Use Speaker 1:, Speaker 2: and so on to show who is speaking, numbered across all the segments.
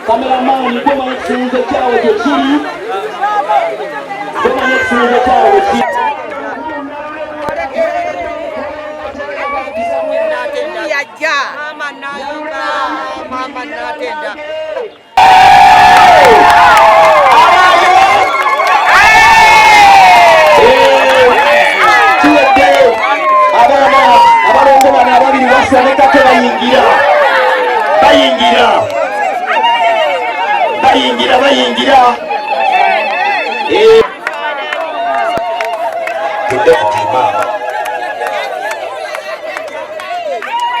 Speaker 1: Cameraman, come on, sing the kyalo chili. Come on, sing the kyalo chili. Mama natenda. Abarongo bana ababiri basoneka ko bayingira.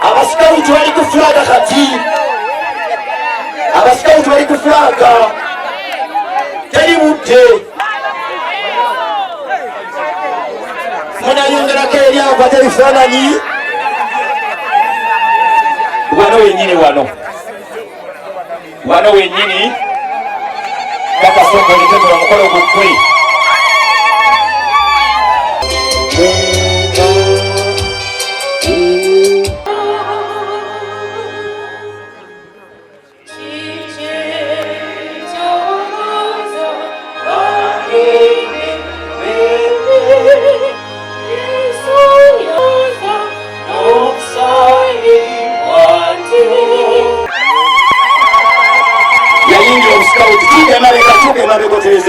Speaker 1: Abasikauti bali kufulaga kati. Abasikauti bali kufulaga. Teri budde. Munayongerako eri akwata ebifaananyi. Wano wenyini wano wenyini kakasonga olitegula mukolo gukwe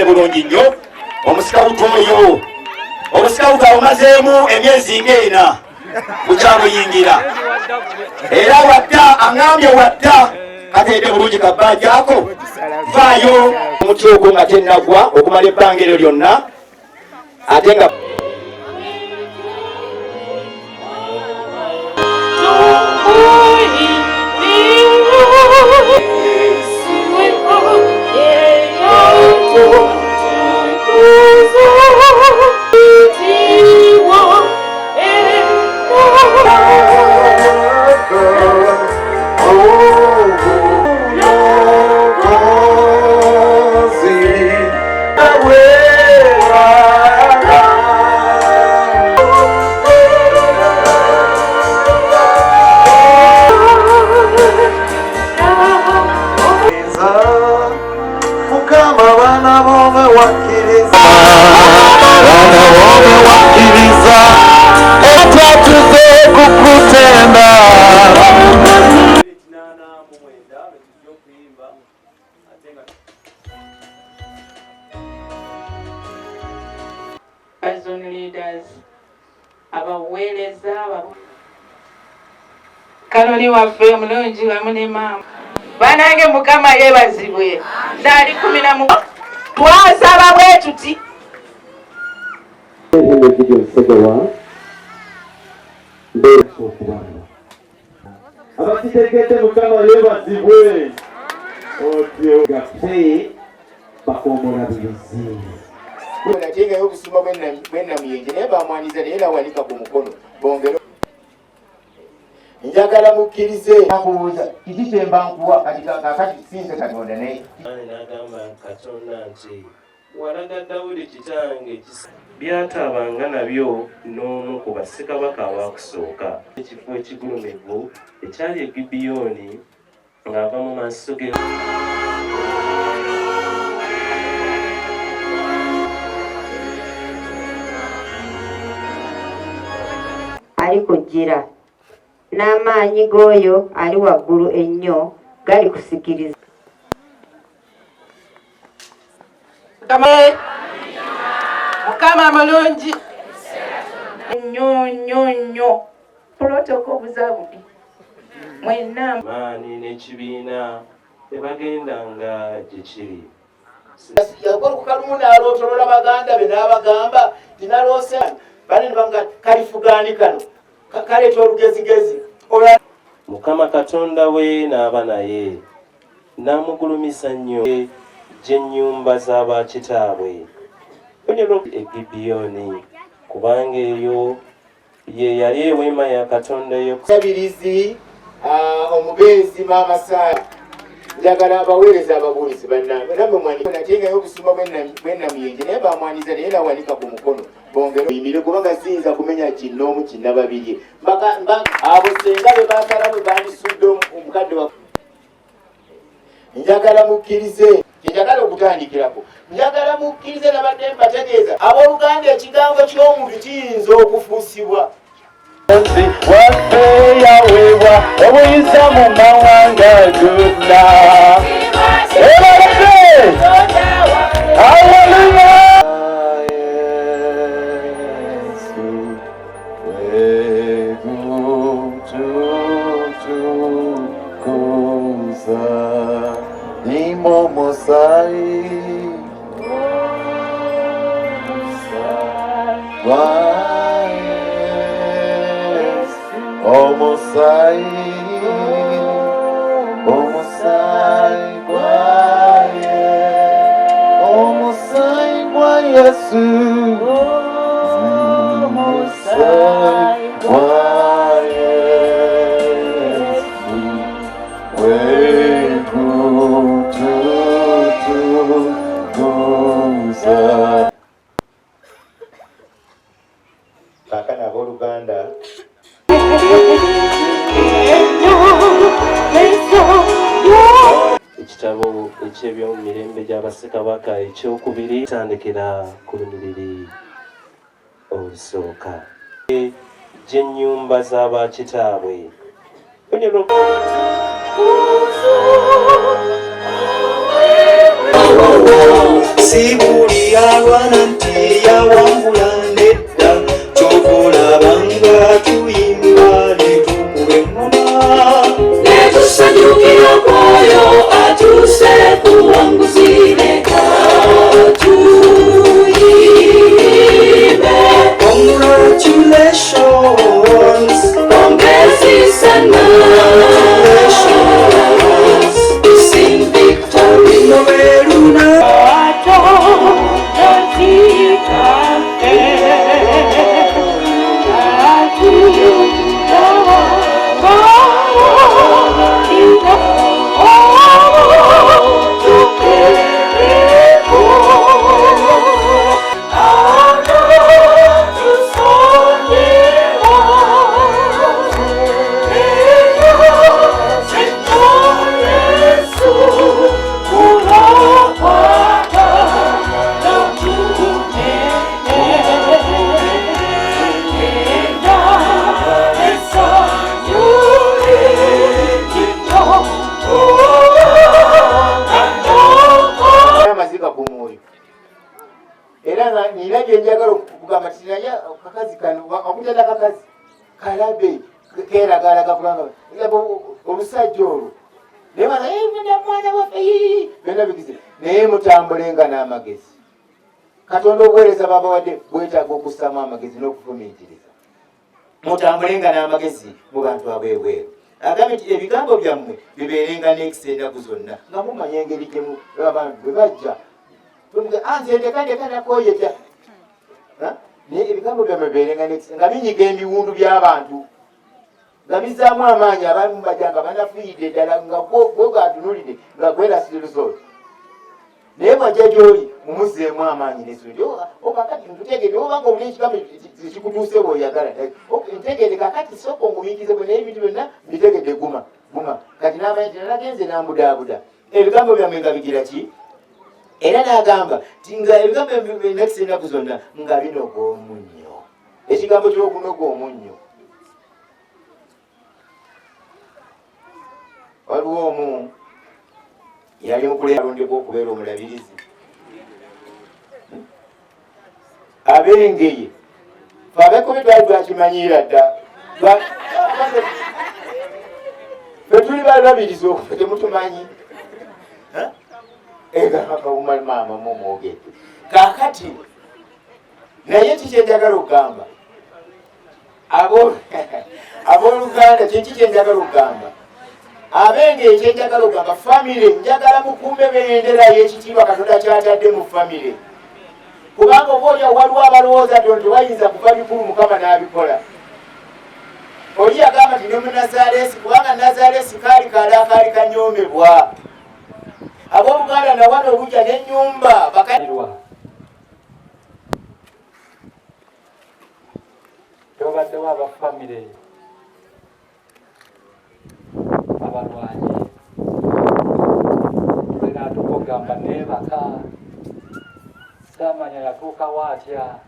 Speaker 1: bulungi nnyo omusikawuti oyo omusikawuti awumazeemu emyezi ng'ena bukyamuyingira era wadda aŋambye wadda kateede bulungi kabbajjaako vaayo omuti ogwo nga tennagwa okumala ebbanga eryo lyonna ate nga
Speaker 2: Kanoni waffe omulungi wamu ne maama banange mukama yeebazibwe naali 11 twasaba bwe tuti
Speaker 1: abakitegedde mukama yeebazibwe otyo gafe bakombolabizi natenga y'okusima bwe Namuyenje naye bamwaniza naye nawanika ku mukono bongera njagala mukkirize nakubuuza kiki kyemba nkuwa kati sinze Katonda naye
Speaker 3: n'agamba Katonda nti walaga Dawudi kitange byataabanga nabyo n'omu ku bassekabaka abakusooka ekifo ekigulumivu ekyali e Gibyoni ng'ava mu maaso ge
Speaker 4: ali kujjira n'amaanyi g'oyo ali waggulu ennyo gali kusikiriza
Speaker 2: Mukama mulungi nnyo protocol buzabudi mwenna
Speaker 3: maani n'ekibiina tebagendanga gye kiri.
Speaker 1: yakola ku kalumu n'alootolola baganda be n'abagamba tinaloose bane ne bamuga kalifugaani kano kaleeta olugezigezi.
Speaker 3: Mukama Katonda we n'aba naye n'amugulumisa nnyo gy'ennyumba z'abakitaabwe Egibiyoni, kubanga eyo ye yali eweema ya Katonda
Speaker 1: Omulabirizi, omubeezi maama Saala, njagala abaweereza ababuulizi bannange namwe mwanika natengayo obusuma bwe Namuyenje naye bamwaniza naye nawanika ku mukono bongera oyimire kubanga siyinza kumenya kinnoomu kinnababirye abo senga be baakala bwe bandisudde omukadde wa njagala mukkirize njagala okutandikirako njagala mukkirize nabadde mbategeeza abooluganda ekigambo ky'omuntu kiyinza okufuusibwa
Speaker 5: waffe yaweebwa obuyisa mu mawanga gonna. Haleluya! Yesu wegututukuza nimo musai Omusai gwa Yesu, omusai gwa Yesu, wegututukuza.
Speaker 1: Kaakano abooluganda
Speaker 3: ekitabo eky'ebyomumirembe gy'Abassekabaka ekyokubiri kitandikira ku lunyiriri olusooka gy'ennyumba z'abakitaabwe.
Speaker 6: Sibuli alwana nti yawangula nedda kyokulabanga tuyimba netukube engoma netusanyukira kwoyo atuse kuwanguzi leka tuyimbe. Congratulations, pongezi sana, congratulations, we sing victory noveluna
Speaker 1: nina gyenjagala okugamba tinaye akakazi kano akutenda akakazi kalabe keragalaga kubanga omusajja olwo naye bana mwana waffe byonna bigize naye mutambulenga n'amagezi. Katonda obuweereza babawadde bwetaaga okussamu amagezi n'okufumiitiriza. Mutambulenga n'amagezi mu bantu ab'ebweru. Agambye nti ebigambo byammwe bibeerenga n'ekisa ennaku zonna nga mumanya engeri gyemu abantu bwe bajja anze ndekandeka nakoyeta naye ebigambo byammwe bibeerenga n'ekisa nga binyiga ebiwundu by'abantu nga bizzaamu amaanyi abamu bajja nga banafiidde ddala nga gwogatunulidde nga gwerasire lusozi naye mwajja gy'oli mumuzzeemu amaanyi nesundi kakati ntutegede obanga obuli ekigambo kikutuuse bweoyagala ntegede kakati sooka ongumiikizebwe naye ebintu byonna bitegedde guma kati n'amanyi ti nalagenze nambudaabuda ebigambo byammwe nga bigira ki era n'agamba ti nga ebigambo nakisa ennaku zonna nga binoga omunnyo. Ekigambo ky'okunoga omunnyo waliwo omu yali mukulembwa alondebwa okubeera omulabirizi abengeye fe abekubi twali twakimanyiira dda fe tuli balabiriza okufa temutumanyi maama mumwogedde kakati naye kikyenjagala okugamba abooluganda kyeki kyenjagala okugamba abenge ekyenjagala okugamba famire njagala mukumbe bendera y'ekitiibwa Katonda kyatadde mu famire kubanga oba olya waliwo abalowooza nti wayinza kuva bikulu Mukama n'abikola oli yagamba nti ne mu Nazaalesi kubanga Nazaalesi kaali kaali kanyoomebwa abooluganda nawano olujja n'ennyumba bakalirwa tobaddewo abafamire abalwanyi enatukugamba neebaka saamanya yatuukawo atya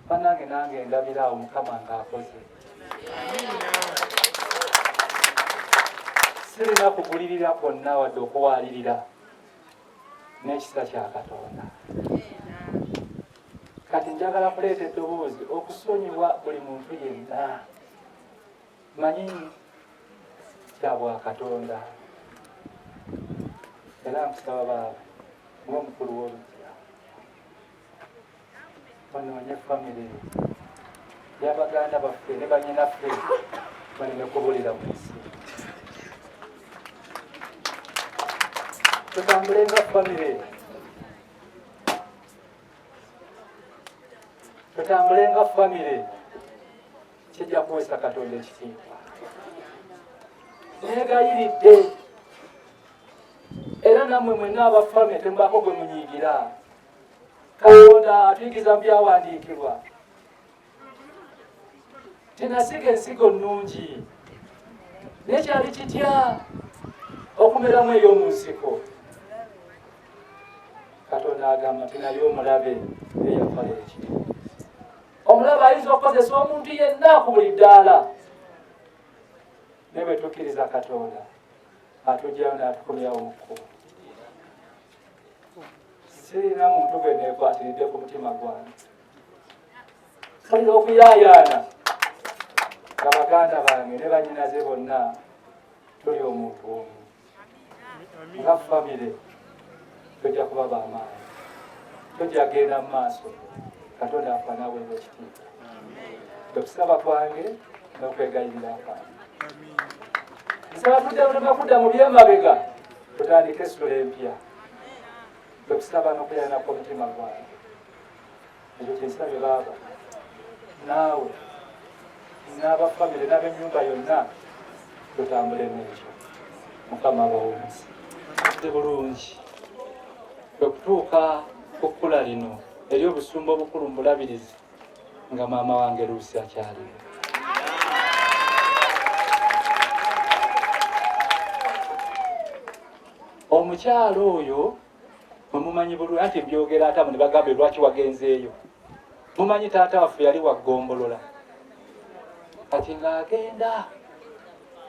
Speaker 1: banange nange ndabiraawo Mukama ng'akoze sirina kugulirira kwonna wadde okuwaalirira n'ekisa kya Katonda kati njagala kuleeta eddoboozi okusonyiwa buli muntu yenna manyi kya bwa Katonda era nkusaba baaba ng'omukulu w'olugya onoonye famire y'abaganda baffe ne bannyinaffe baleme kubulira mu nsi tutambule nga famire tutambule nga famire kijja kuweesa Katonda ekitiibwa neegayiridde era nammwe mwenna abafamire temubaako gwe munyiigira Katonda atuyigiza mu byawandiikibwa tenasiga ensigo nnungi nekyali kitya okumeramu ey'omu nsiko Katonda agamba nti naye omulabe eyakola eki omulabe ayinza okukozesa omuntu yenna ku buli ddaala ne bwe tukkiriza Katonda atugyayo n'atukomyawo mu kkubo sirina muntu gwe neekwatiridde ku mutima gwange solira okuyaayaana nga baganda bange ne bannyinaze bonna tuli omuntu omu nga famire tojja kuba b'amaanyi tojja genda mu maaso Katonda afanaweebwa ekitiibwa okusaba kwange n'okwegayirira kwange nsaba tudda mu byemabega tutandike essula empya okusaba n'okuyaayanako omutima gwange ekyo kyensabye baaba naawe n'abafamire n'ab'ennyumba yonna tutambulemu ekyo Mukama abawulize bulungi okutuuka ku kkula lino eri obusumba obukulu mu Bulabirizi nga maama wange Luusi akyaliwo omukyalo oyo mumumanyi bulungi ati byogera atamu ne bagambe lwaki wagenzeeyo mumanyi taata waffe yali wa ggombolola kati ng'agenda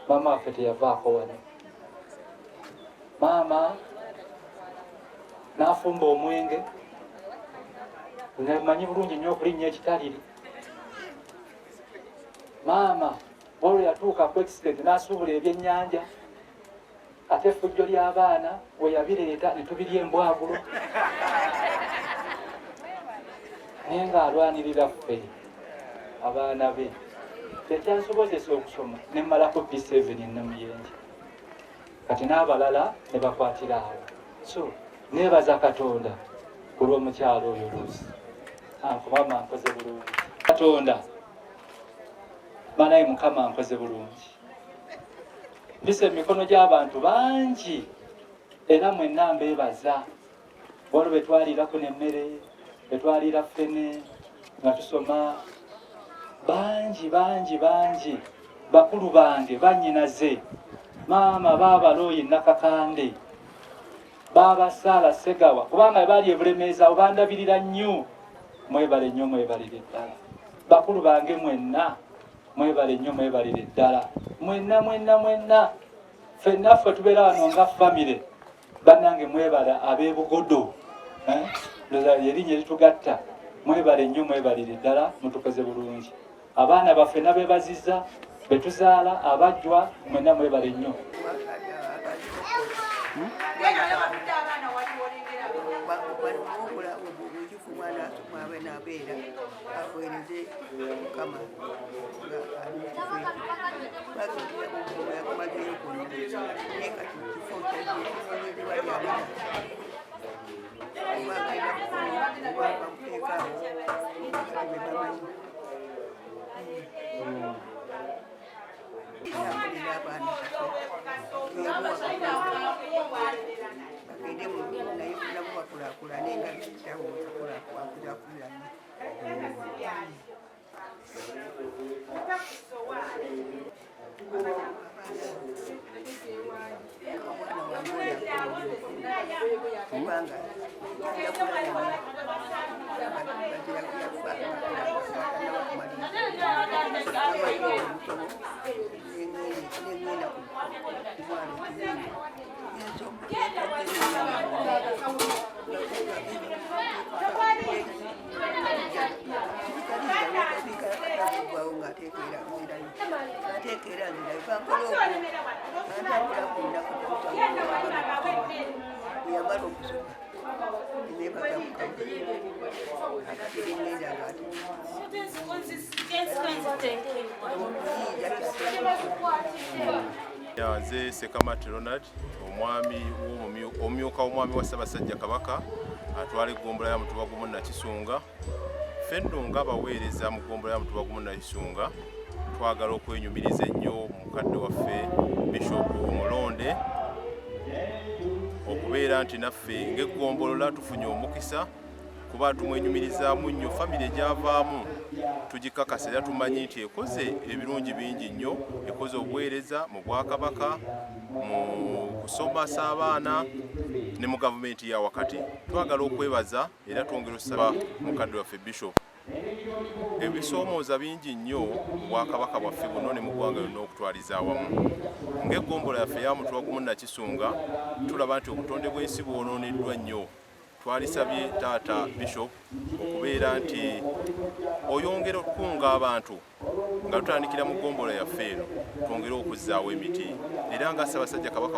Speaker 1: maama waffe teyavaako wano maama n'afumba omwenge namanyi bulungi nnyo okulinnya ekitaliri maama olwo yatuuka ku accident n'asuubula ebyennyanja ate effujjo ly'abaana we yabireeta ne tubirya embwagulo naye ng'alwanirira ffe abaana be tekyansobozesa okusoma ne mmalako B7 Namuyenje kati n'abalala ne bakwatira awo so neebaza Katonda ku lw'omukyalo oyo Luusi Mukama nkoze bulungi Katonda manaye Mukama nkoze bulungi mbise emikono gy'abantu bangi era mwenna mbeebaza olwo betwaliirako n'emmere betwaliira ffene nga tusoma bangi bakulu bange bannyinaze maama baabalooyi Nakakande baaba Saala Segawa kubanga baali ebulemeeza obandabirira nnyo mwebale nnyo mwebalire ddala bakulu bange mwenna mwebale nnyo mwebalire ddala mwenna ffennaffe tubeera wano nga famire bannange mwebala ab'ebugodo erinnya eritugatta
Speaker 5: mwebale nnyo mwebalire ddala mutukoze bulungi. Abaana baffe nabebaziza betuzaala abajjwa mwena mwebale nnyo.
Speaker 7: Nze Sekamati Ronald, omumyuka w'omwami wa Ssaabasajja Kabaka atwala eggombolola ya mutuba gumu Nakisunga. Ffe nno ng'abaweereza mu ggombolola ya mutuba gumu Nakisunga twagala okwenyumiriza ennyo mukadde waffe Bishop Omulonde okubeera nti naffe ng'eggombolola tufunye omukisa kuba tumwenyumirizaamu nnyo famire egyavaamu tugikakasa era tumanyi nti ekoze ebirungi bingi nnyo, ekoze obuweereza mu Bwakabaka, mu kusomesa abaana ne mu gavumenti ya wakati. Twagala okwebaza era twongera okusaba mukadde waffe Bishop. Ebisoomooza bingi nnyo Bwakabaka bwaffe buno ne mu ggwanga lyonna okutwaliza awamu. Ng'eggombolola yaffe ya mutuba gumu Nakisunga tulaba nti obutonde bw'ensi bwonooneddwa nnyo. Twalisabye taata Bishop okubeera nti oyongera okukunga abantu nga tutandikira mu ggombolola yaffe eno twongere okuzzaawo emiti era nga Ssaabasajja Kabaka